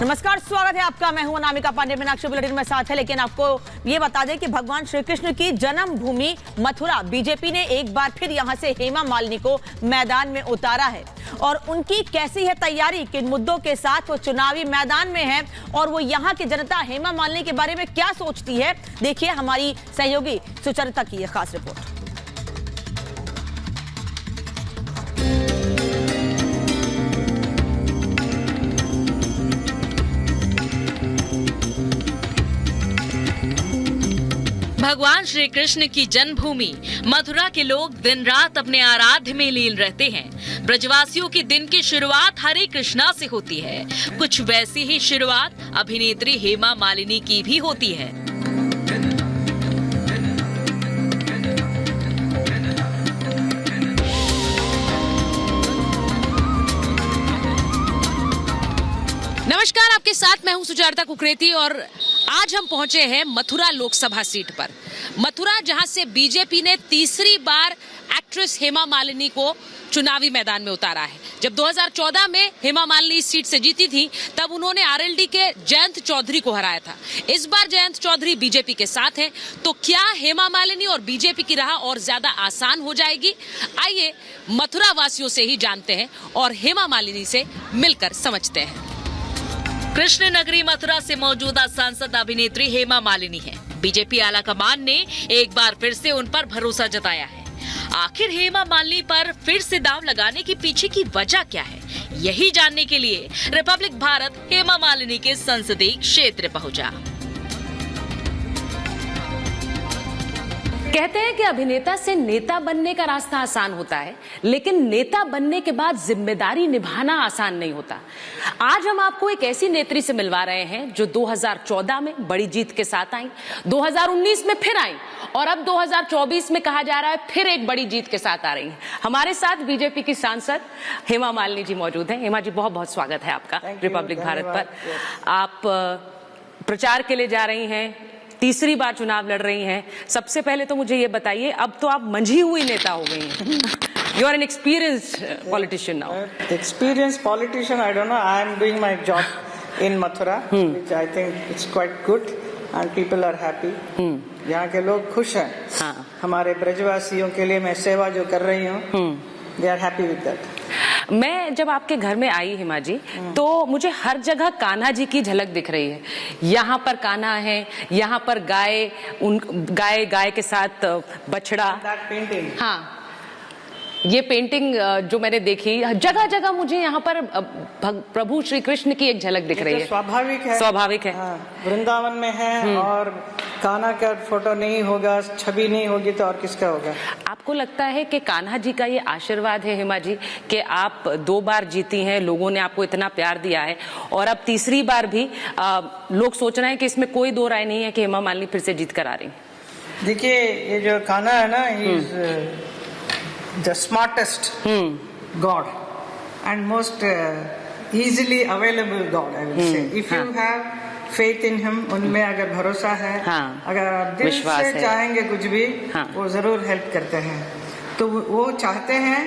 नमस्कार, स्वागत है आपका। मैं हूं अनामिका पांडे। मीनाक्षी बुलेटिन में साथ है, लेकिन आपको ये बता दें कि भगवान श्री कृष्ण की जन्मभूमि मथुरा बीजेपी ने एक बार फिर यहां से हेमा मालिनी को मैदान में उतारा है। और उनकी कैसी है तैयारी, किन मुद्दों के साथ वो चुनावी मैदान में है और वो यहां की जनता हेमा मालिनी के बारे में क्या सोचती है, देखिए हमारी सहयोगी सुचरिता की यह खास रिपोर्ट। भगवान श्री कृष्ण की जन्मभूमि मथुरा के लोग दिन रात अपने आराध्य में लीन रहते हैं। ब्रजवासियों की दिन की शुरुआत हरे कृष्णा से होती है। कुछ वैसी ही शुरुआत अभिनेत्री हेमा मालिनी की भी होती है। नमस्कार, आपके साथ मैं हूं सुचरिता कुकरेती और आज हम पहुंचे हैं मथुरा लोकसभा सीट पर। मथुरा, जहां से बीजेपी ने तीसरी बार एक्ट्रेस हेमा मालिनी को चुनावी मैदान में उतारा है। जब 2014 में हेमा मालिनी इस सीट से जीती थी, तब उन्होंने आरएलडी के जयंत चौधरी को हराया था। इस बार जयंत चौधरी बीजेपी के साथ हैं, तो क्या हेमा मालिनी और बीजेपी की राह और ज्यादा आसान हो जाएगी? आइए मथुरा वासियों से ही जानते हैं और हेमा मालिनी से मिलकर समझते हैं। कृष्ण नगरी मथुरा से मौजूदा सांसद अभिनेत्री हेमा मालिनी है। बीजेपी आलाकमान ने एक बार फिर से उन पर भरोसा जताया है। आखिर हेमा मालिनी पर फिर से दांव लगाने के पीछे की वजह क्या है, यही जानने के लिए रिपब्लिक भारत हेमा मालिनी के संसदीय क्षेत्र पहुंचा। कहते हैं कि अभिनेता से नेता बनने का रास्ता आसान होता है, लेकिन नेता बनने के बाद जिम्मेदारी निभाना आसान नहीं होता। आज हम आपको एक ऐसी नेत्री से मिलवा रहे हैं जो 2014 में बड़ी जीत के साथ आई, 2019 में फिर आई और अब 2024 में कहा जा रहा है फिर एक बड़ी जीत के साथ आ रही है। हमारे साथ बीजेपी की सांसद हेमा मालिनी जी मौजूद हैं। हेमा जी, बहुत बहुत स्वागत है आपका रिपब्लिक भारत पर। आप प्रचार के लिए जा रही हैं, तीसरी बार चुनाव लड़ रही हैं। सबसे पहले तो मुझे ये बताइए, अब तो आप मंझी हुई नेता हो गई हैं। You are an experienced politician now. Experienced politician, I don't know. I am doing my job in Mathura, which I think it's quite good, and people are happy. यहाँ के लोग खुश हैं। हाँ। हमारे ब्रजवासियों के लिए मैं सेवा जो कर रही हूँ, they are happy with that. मैं जब आपके घर में आई हेमा जी, तो मुझे हर जगह कान्हा जी की झलक दिख रही है। यहाँ पर कान्हा है, यहाँ पर गाय के साथ बछड़ा। That painting. हाँ, ये पेंटिंग जो मैंने देखी, जगह जगह मुझे यहाँ पर प्रभु श्री कृष्ण की एक झलक दिख रही है। स्वाभाविक है। स्वाभाविक है। हाँ, वृंदावन में है और कान्हा का फोटो नहीं होगा, छवि नहीं होगी तो और किसका होगा? आपको लगता है कि कान्हा जी का ये आशीर्वाद है हेमा जी कि आप 2 बार जीती हैं, लोगों ने आपको इतना प्यार दिया है और अब तीसरी बार भी लोग सोच रहे हैं कि इसमें कोई दो राय नहीं है कि हेमा मालिनी फिर से जीत कर आ रही है? देखिए, ये जो कान्हा है ना, the smartest God and most easily available God, I will say. If you have faith in him, उनमें अगर भरोसा है, अगर आप दिल से चाहेंगे कुछ भी, वो जरूर हेल्प करते हैं। तो वो चाहते हैं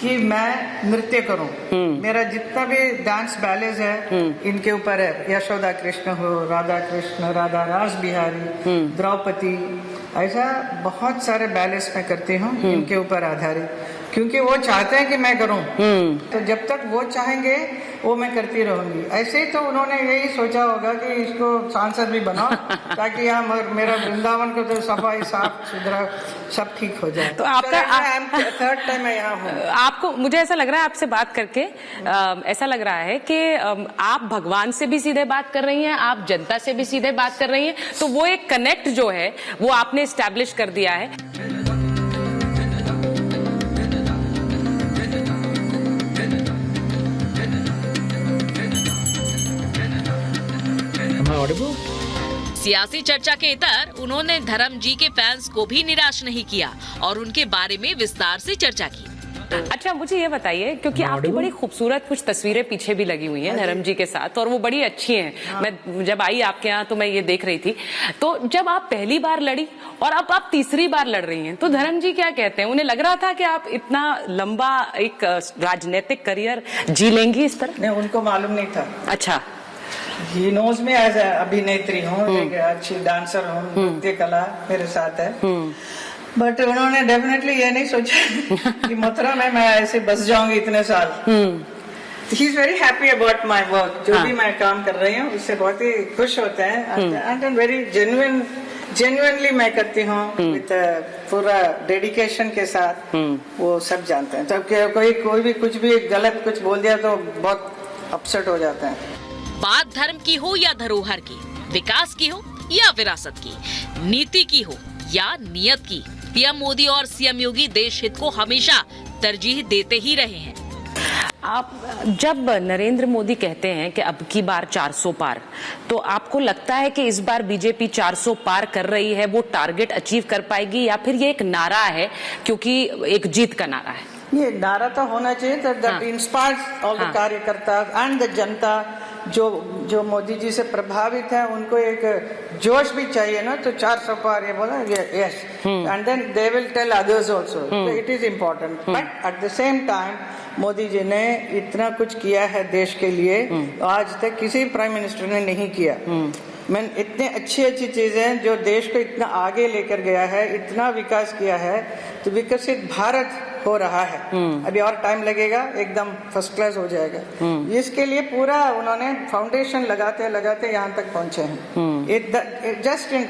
कि मैं नृत्य करूं। मेरा जितना भी डांस बैलेज है इनके ऊपर है। यशोदा कृष्ण हो, राधा कृष्ण, राधा रास बिहारी, द्रौपदी, ऐसा बहुत सारे बैलेंस मैं करती हूँ इनके ऊपर आधारित, क्योंकि वो चाहते हैं कि मैं करूं। तो जब तक वो चाहेंगे वो मैं करती रहूंगी। ऐसे ही तो उन्होंने यही सोचा होगा कि इसको सांसद भी बनाओ ताकि यहाँ मेरा वृंदावन को तो सफाई साफ सुथरा सब ठीक हो जाए। तो आपका थर्ड टाइम मैं यहाँ हूँ। आपको, मुझे ऐसा लग रहा है आपसे बात करके, ऐसा लग रहा है कि आप भगवान से भी सीधे बात कर रही हैं, आप जनता से भी सीधे बात कर रही हैं। तो वो एक कनेक्ट जो है वो आपने एस्टैब्लिश कर दिया है। सियासी चर्चा के इतर उन्होंने धर्म जी के फैंस को भी निराश नहीं किया और उनके बारे में विस्तार से चर्चा की। अच्छा, मुझे ये बताइए, क्योंकि आपकी बड़ी खूबसूरत कुछ तस्वीरें पीछे भी लगी हुई हैं धर्म जी के साथ और वो बड़ी अच्छी हैं। मैं जब आई आपके यहाँ तो मैं ये देख रही थी। तो जब आप पहली बार लड़ी और अब आप तीसरी बार लड़ रही हैं, तो धर्म जी क्या कहते हैं? उन्हें लग रहा था कि आप इतना लंबा एक राजनीतिक करियर जी लेंगी इस तरह? नहीं, उनको मालूम नहीं था। अच्छा। ही नोज मी एज अभिनेत्री हूँ, एक अच्छी डांसर हूँ, नृत्य कला मेरे साथ है। बट उन्होंने डेफिनेटली ये नहीं सोचा कि मथुरा में मैं ऐसे बस जाऊंगी इतने साल। He is very happy about my work, जो भी मैं काम कर रही हूँ उससे बहुत ही खुश होते हैं। एंड वेरी जेन्युइनली मैं करती हूँ, विद पूरा डेडिकेशन के साथ। वो सब जानते हैं। तब कोई भी कुछ भी गलत कुछ बोल दिया तो बहुत अपसेट हो जाते हैं। बात धर्म की हो या धरोहर की, विकास की हो या विरासत की, नीति की हो या नियत की, पीएम मोदी और सीएम योगी देश हित को हमेशा तरजीह देते ही रहे हैं। आप जब नरेंद्र मोदी कहते हैं कि अब की बार 400 पार, तो आपको लगता है कि इस बार बीजेपी 400 पार कर रही है, वो टारगेट अचीव कर पाएगी, या फिर ये एक नारा है क्योंकि एक जीत का नारा है? ये नारा तो होना चाहिए दैट इंस्पायर्स ऑल द कार्यकर्ता एंड द जनता जो मोदी जी से प्रभावित है, उनको एक जोश भी चाहिए ना। तो 400 पार ये बोला, yes, and then they will tell others also. It is important, but at the same time Modi ji ने इतना कुछ किया है देश के लिए, आज तक किसी प्राइम मिनिस्टर ने नहीं किया। मैं इतने अच्छी चीजें जो देश को इतना आगे लेकर गया है, इतना विकास किया है, तो विकसित भारत हो रहा है। अभी और टाइम लगेगा, एकदम फर्स्ट क्लास हो जाएगा। इसके लिए पूरा उन्होंने फाउंडेशन लगाते लगाते यहाँ तक पहुंचे हैं, जस्ट इन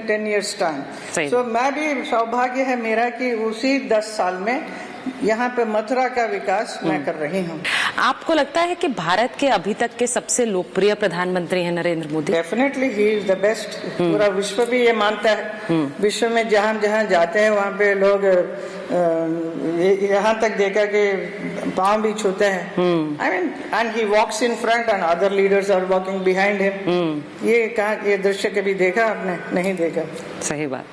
10 years टाइम। सो मैं भी सौभाग्य है मेरा कि उसी 10 साल में यहाँ पे मथुरा का विकास मैं कर रही हूँ। आपको लगता है कि भारत के अभी तक के सबसे लोकप्रिय प्रधानमंत्री हैं Narendra Modi? Definitely he is the best. पूरा विश्व भी ये मानता है। विश्व में जहाँ जहाँ जाते हैं वहाँ पे लोग यहाँ तक देखा कि पाँव भी छूते हैं। I mean, and he walks in front and other leaders are walking behind him. ये दृश्य कभी देखा आपने? नहीं देखा। सही बात।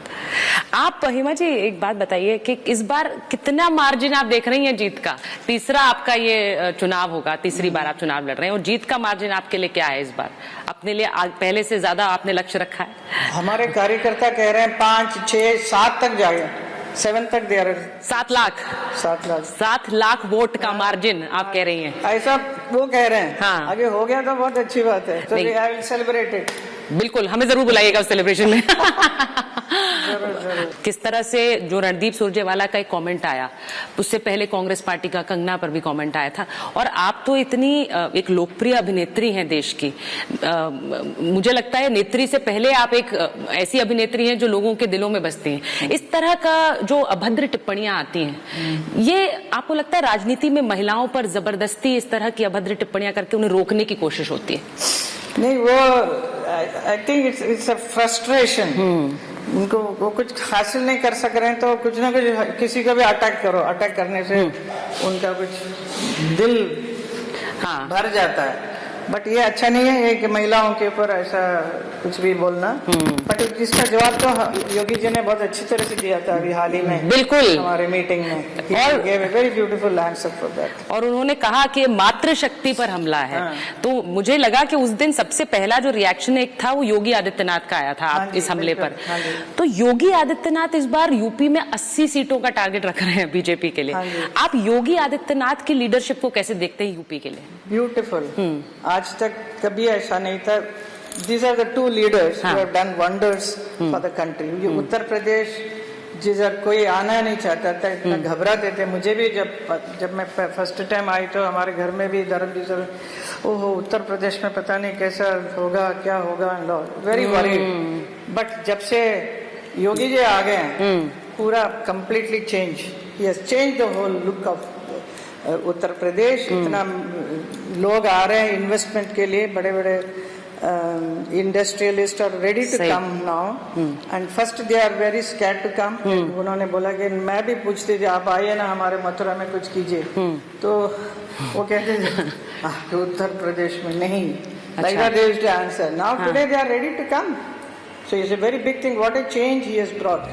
आप हिमा जी एक बात बताइए कि इस बार कितना मार्जिन आप देख रही हैं जीत का? तीसरा आपका ये चुनाव होगा, तीसरी बार आप चुनाव लड़ रहे हैं, और जीत का मार्जिन आपके लिए क्या है इस बार? अपने लिए पहले से ज्यादा आपने लक्ष्य रखा है? हमारे कार्यकर्ता कह रहे हैं 5, 6, 7 तक जाए, 7 तक दे रहे। 7 लाख 7 लाख वोट का मार्जिन आप कह रही हैं? ऐसा वो कह रहे हैं। हाँ। आगे हो गया तो बहुत अच्छी बात है। तो आई विल सेलिब्रेट इट। बिल्कुल, हमें जरूर बुलाइएगा उस सेलिब्रेशन में। किस तरह से जो रणदीप सुरजेवाला का एक कमेंट आया, उससे पहले कांग्रेस पार्टी का कंगना पर भी कमेंट आया था, और आप तो इतनी एक लोकप्रिय अभिनेत्री हैं देश की। मुझे लगता है नेत्री से पहले आप एक ऐसी अभिनेत्री हैं जो लोगों के दिलों में बसती हैं। इस तरह का जो अभद्र टिप्पणियां आती हैं, ये आपको लगता है राजनीति में महिलाओं पर जबरदस्ती इस तरह की अभद्र टिप्पणियां करके उन्हें रोकने की कोशिश होती है? नहीं, वो I think it's a frustration. उनको वो कुछ हासिल नहीं कर सक रहे हैं तो कुछ ना कुछ किसी को भी अटैक करो। अटैक करने से उनका कुछ दिल भर जाता है। बट ये अच्छा नहीं है कि महिलाओं के ऊपर ऐसा कुछ भी बोलना। बट इसका जवाब तो योगी जी ने बहुत अच्छी तरह से दिया था अभी हाल ही में, बिल्कुल, हमारे मीटिंग में। और very beautiful answer for that. और उन्होंने कहा कि मातृशक्ति पर हमला है। तो मुझे लगा कि उस दिन सबसे पहला जो रिएक्शन एक था वो योगी आदित्यनाथ का आया था इस हमले पर। तो योगी आदित्यनाथ इस बार यूपी में 80 सीटों का टारगेट रख रहे हैं बीजेपी के लिए। आप योगी आदित्यनाथ की लीडरशिप को कैसे देखते हैं यूपी के लिए? ब्यूटीफुल। आज तक कभी ऐसा नहीं था। These are the two leaders who have done wonders for the country. ये उत्तर प्रदेश जिधर कोई आना नहीं चाहता था, इतना घबराते थे। मुझे भी जब मैं फर्स्ट टाइम आई तो हमारे घर में भी ओहो उत्तर प्रदेश में पता नहीं कैसा होगा, क्या होगा, वेरी वरीड। बट जब से योगी जी आ गए, पूरा completely change, he has change the whole look of Uttar Pradesh. इतना लोग आ रहे हैं इन्वेस्टमेंट के लिए, बड़े बड़े industrialist are ready to come now, and first they are very scared to come. उन्होंने बोला कि मैं भी पूछती थी आप आइए ना हमारे मथुरा में कुछ कीजिए, तो वो कहते थे उत्तर प्रदेश में नहीं। Like that they used to answer. Now today they are ready to come. So it's a very big thing. What a change he has brought.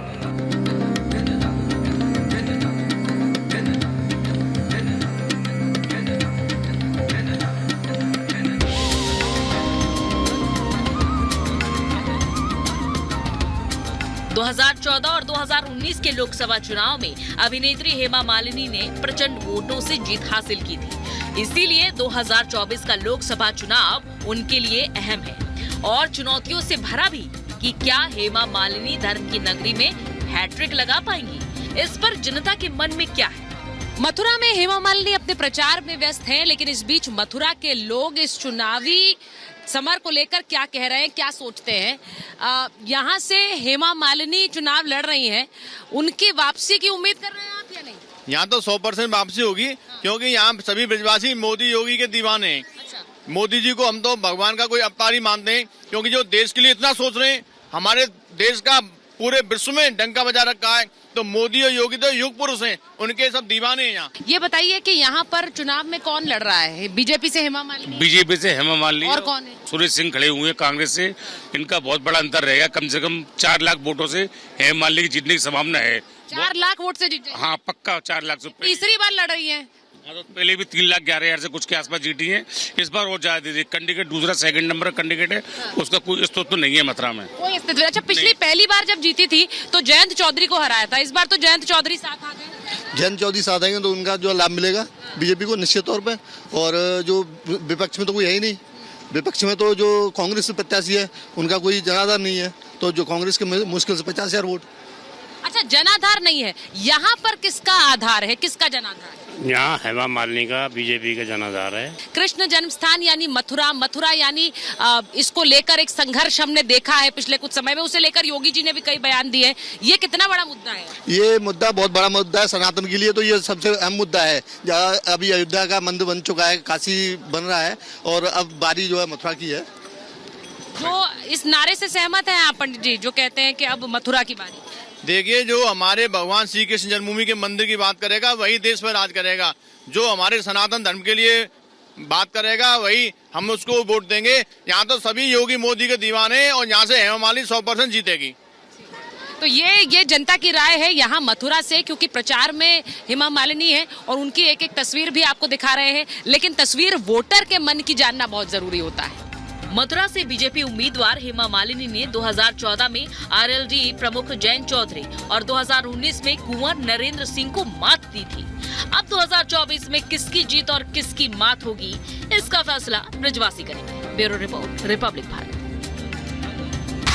दो 2014 और 2019 के लोकसभा चुनाव में अभिनेत्री हेमा मालिनी ने प्रचंड वोटों से जीत हासिल की थी। इसीलिए 2024 का लोकसभा चुनाव उनके लिए अहम है और चुनौतियों से भरा भी कि क्या हेमा मालिनी धर्म की नगरी में हैट्रिक लगा पाएंगी, इस पर जनता के मन में क्या है। मथुरा में हेमा मालिनी अपने प्रचार में व्यस्त हैं, लेकिन इस बीच मथुरा के लोग इस चुनावी समर को लेकर क्या कह रहे हैं, क्या सोचते हैं। यहाँ से हेमा मालिनी चुनाव लड़ रही हैं, उनकी वापसी की उम्मीद कर रहे हैं आप या नहीं? यहाँ तो 100% वापसी होगी, क्योंकि यहाँ सभी ब्रजवासी मोदी योगी के दीवाने हैं। अच्छा। मोदी जी को हम तो भगवान का कोई अवतार ही मानते हैं, क्योंकि जो देश के लिए इतना सोच रहे हैं, हमारे देश का पूरे विश्व में डंका बजा रखा है, तो मोदी और योगी तो युग पुरुष हैं, उनके सब दीवाने हैं यहाँ। ये बताइए कि यहाँ पर चुनाव में कौन लड़ रहा है? बीजेपी से हेमा मालिनी? बीजेपी से हेमा मालिनी और कौन है? सुरेश सिंह खड़े हुए हैं कांग्रेस से। इनका बहुत बड़ा अंतर रहेगा, कम से कम 4 लाख वोटों से हेमा मालिनी की जीतने की संभावना है। 4 लाख वोट से जीत जाएंगी? हाँ पक्का 4 लाख से। तीसरी बार लड़ रही है। तो पहले भी 3,11,000 से कुछ के आसपास जीती है, इस बार और ज्यादा दीजिए। कैंडिडेट दूसरा सेकंड नंबर कैंडिडेट है, उसका कोई अस्तित्व नहीं है मथुरा में, कोई अस्तित्व। अच्छा, पहली बार जब जीती थी तो जयंत चौधरी को हराया था, इस बार तो जयंत चौधरी साथ आ गए। जयंत चौधरी साथ आएंगे तो उनका जो लाभ मिलेगा बीजेपी को निश्चित तौर पे। और जो विपक्ष में तो कोई है ही नहीं, विपक्ष में तो जो कांग्रेस से प्रत्याशी है उनका कोई जनाधार नहीं है, तो जो कांग्रेस के मुश्किल से 50,000 वोट। अच्छा, जनाधार नहीं है, यहाँ पर किसका आधार है, किसका जनाधार है? यहाँ हेमा मालिनी का बीजेपी का जनाधार है। कृष्ण जन्म स्थान यानी मथुरा यानी इसको लेकर एक संघर्ष हमने देखा है पिछले कुछ समय में, उसे लेकर योगी जी ने भी कई बयान दिए हैं। ये कितना बड़ा मुद्दा है? ये मुद्दा बहुत बड़ा मुद्दा है सनातन के लिए, तो ये सबसे अहम मुद्दा है। जहाँ अभी अयोध्या का मंदिर बन चुका है, काशी बन रहा है, और अब बारी जो है मथुरा की है। जो इस नारे से सहमत हैं आप पंडित जी, जो कहते हैं कि अब मथुरा की बारी? देखिए, जो हमारे भगवान श्री कृष्ण जन्मभूमि के मंदिर की बात करेगा वही देश पर राज करेगा, जो हमारे सनातन धर्म के लिए बात करेगा वही हम उसको वोट देंगे। यहाँ तो सभी योगी मोदी के दीवाने हैं और यहाँ से हेमा मालिनी 100% जीतेगी। तो ये जनता की राय है यहाँ मथुरा से, क्योंकि प्रचार में हेमा मालिनी है और उनकी एक एक तस्वीर भी आपको दिखा रहे हैं, लेकिन तस्वीर वोटर के मन की जानना बहुत जरूरी होता है। मथुरा से बीजेपी उम्मीदवार हेमा मालिनी ने 2014 में आरएलडी प्रमुख जयंत चौधरी और 2019 में कुंवर नरेंद्र सिंह को मात दी थी। अब 2024 में किसकी जीत और किसकी मात होगी, इसका फैसला ब्रजवासी करेंगे। Bureau report, Republic Bharat.